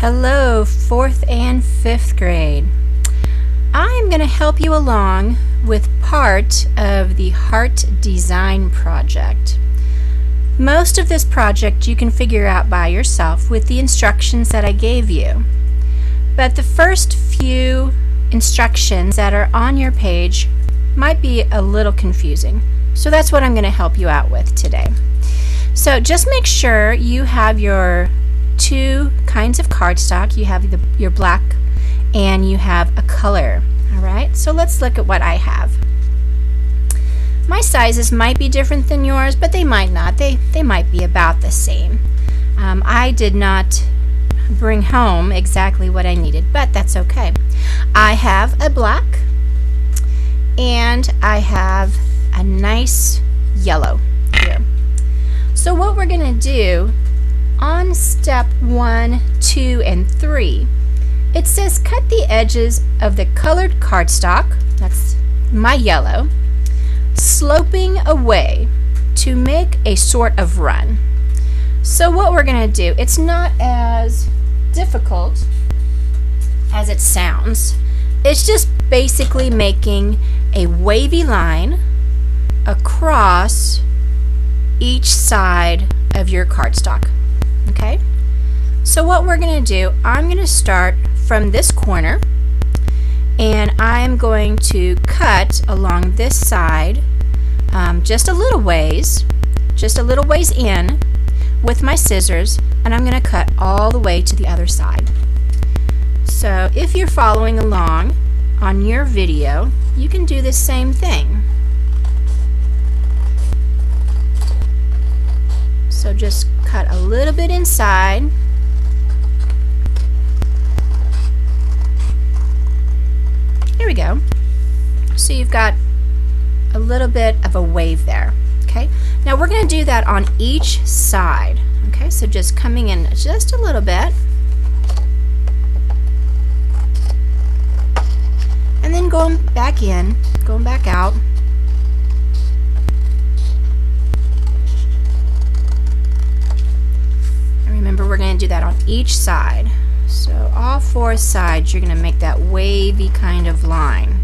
Hello, 4th and 5th grade. I'm going to help you along with part of the Heart Design project. Most of this project you can figure out by yourself with the instructions that I gave you. But the first few instructions that are on your page might be a little confusing. So that's what I'm going to help you out with today. So just make sure you have your two kinds of cardstock. You have your black and you have a color. Alright, so let's look at what I have. My sizes might be different than yours, but they might not. They might be about the same. I did not bring home exactly what I needed, but that's okay. I have a black and I have a nice yellow here. So what we're going to do on step 1, 2, and 3, it says cut the edges of the colored cardstock, that's my yellow, sloping away to make a sort of run. So what we're going to do, it's not as difficult as it sounds. It's just basically making a wavy line across each side of your cardstock. Okay, so what we're going to do, I'm going to start from this corner and I'm going to cut along this side just a little ways in with my scissors, and I'm going to cut all the way to the other side. So if you're following along on your video, you can do the same thing. So just cut a little bit inside. Here we go. So you've got a little bit of a wave there. Okay. Now we're going to do that on each side. Okay. So just coming in just a little bit. And then going back in, going back out. Remember, we're going to do that on each side. So all 4 sides, you're going to make that wavy kind of line.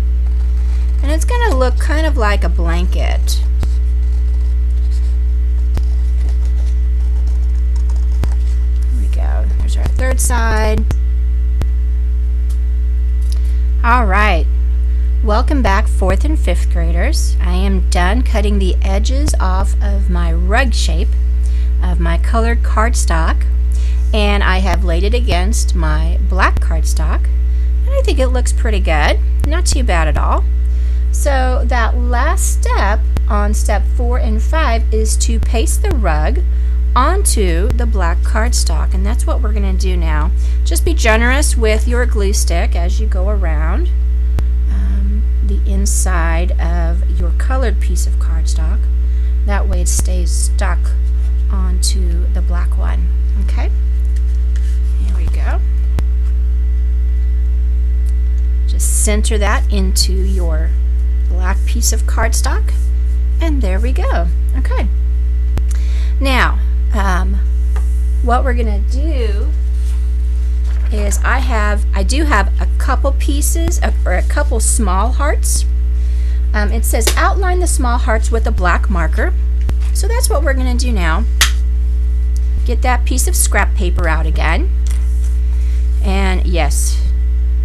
And it's going to look kind of like a blanket. Here we go. There's our 3rd side. All right. Welcome back, 4th and 5th graders. I am done cutting the edges off of my rug shape of my colored cardstock, and I have laid it against my black cardstock, and I think it looks pretty good, not too bad at all. So that last step on step 4 and 5 is to paste the rug onto the black cardstock, and that's what we're going to do now. Just be generous with your glue stick as you go around the inside of your colored piece of cardstock. That way it stays stuck onto the black one. Okay, here we go. Just center that into your black piece of cardstock, and there we go. Okay, now what we're gonna do is I do have a couple pieces or a couple small hearts. It says outline the small hearts with a black marker. So that's what we're going to do now. Get that piece of scrap paper out again. And yes,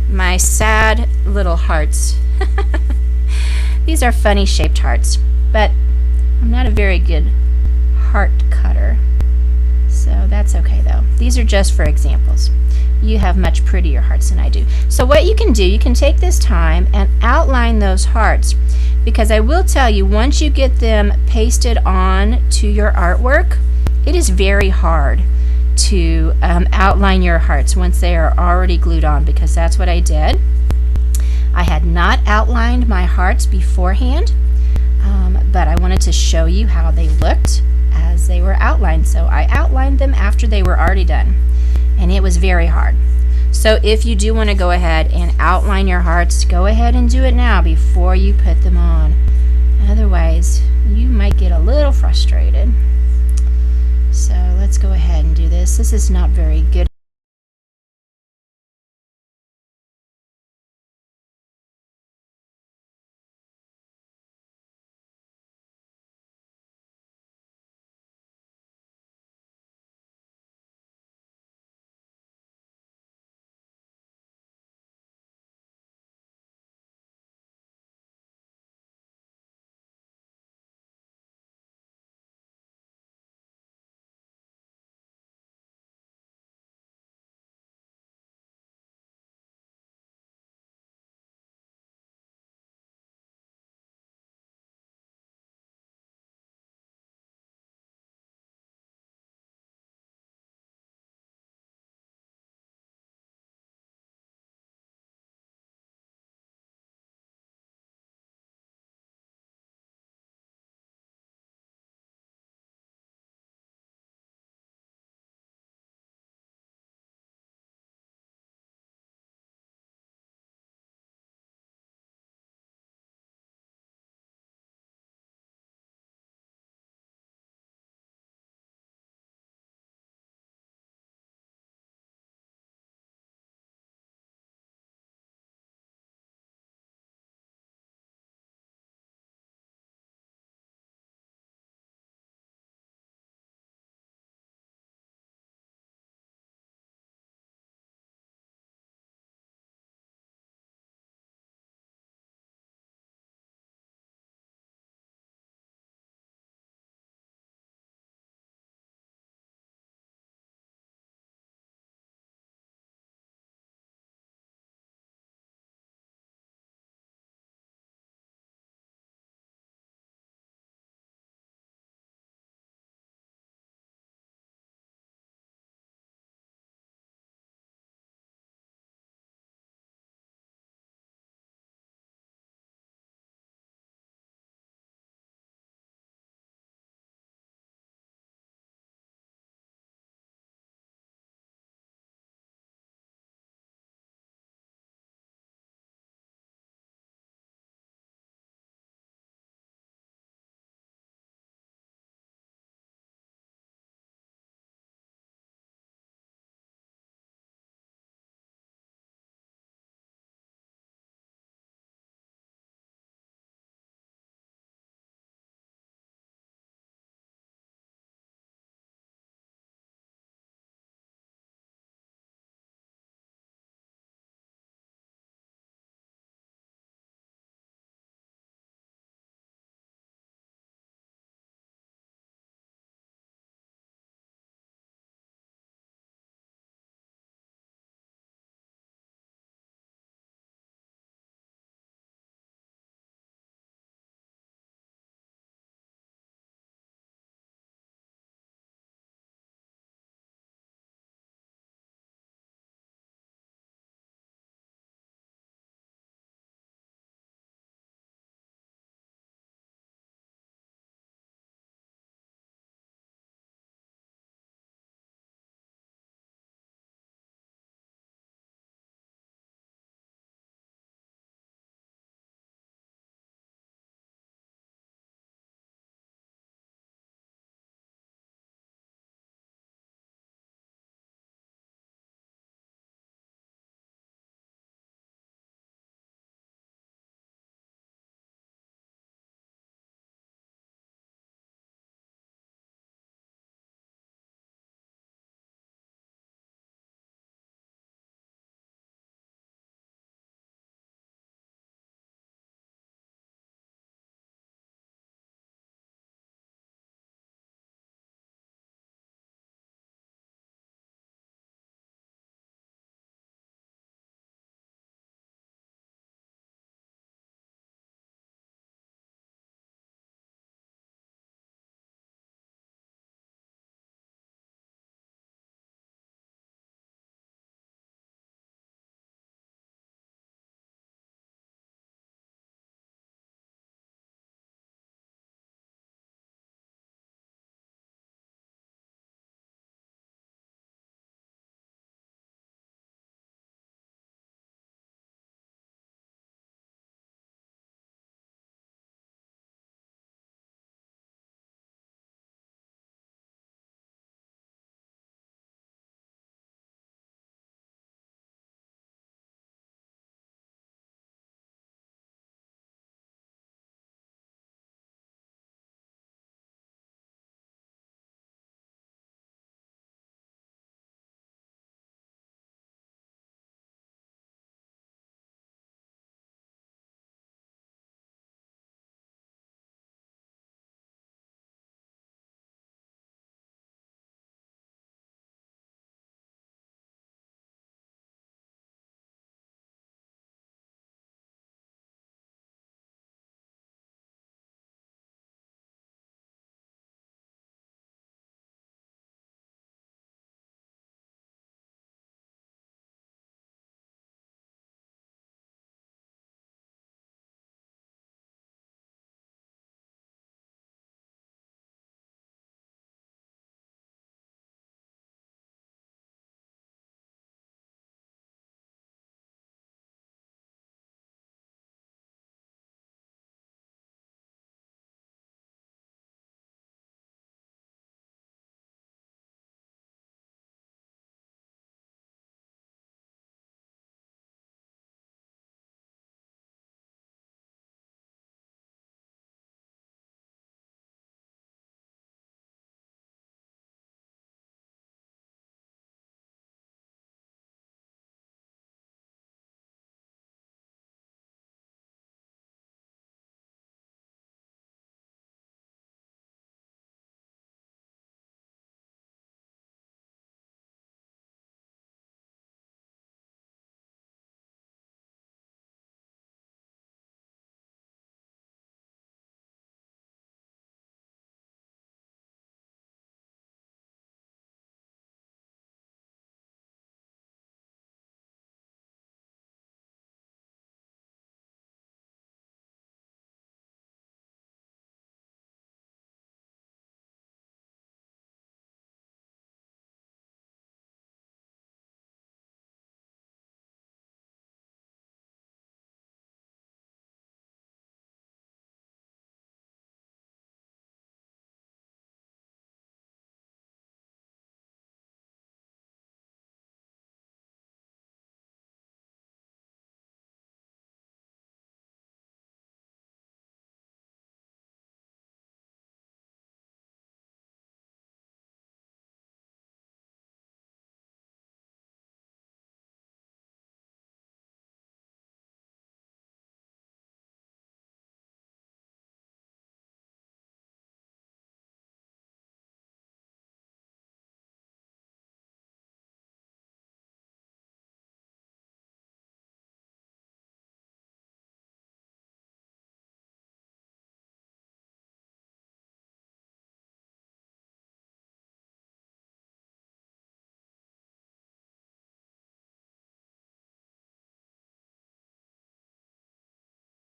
my sad little hearts. These are funny shaped hearts, but I'm not a very good heart cutter. So that's okay though. These are just for examples. You have much prettier hearts than I do. So what you can do, you can take this time and outline those hearts, because I will tell you, once you get them pasted on to your artwork, it is very hard to outline your hearts once they are already glued on, because that's what I did. I had not outlined my hearts beforehand, but I wanted to show you how they looked as they were outlined. So I outlined them after they were already done, and it was very hard. So if you do want to go ahead and outline your hearts, go ahead and do it now before you put them on. Otherwise, you might get a little frustrated. So let's go ahead and do this. This is not very good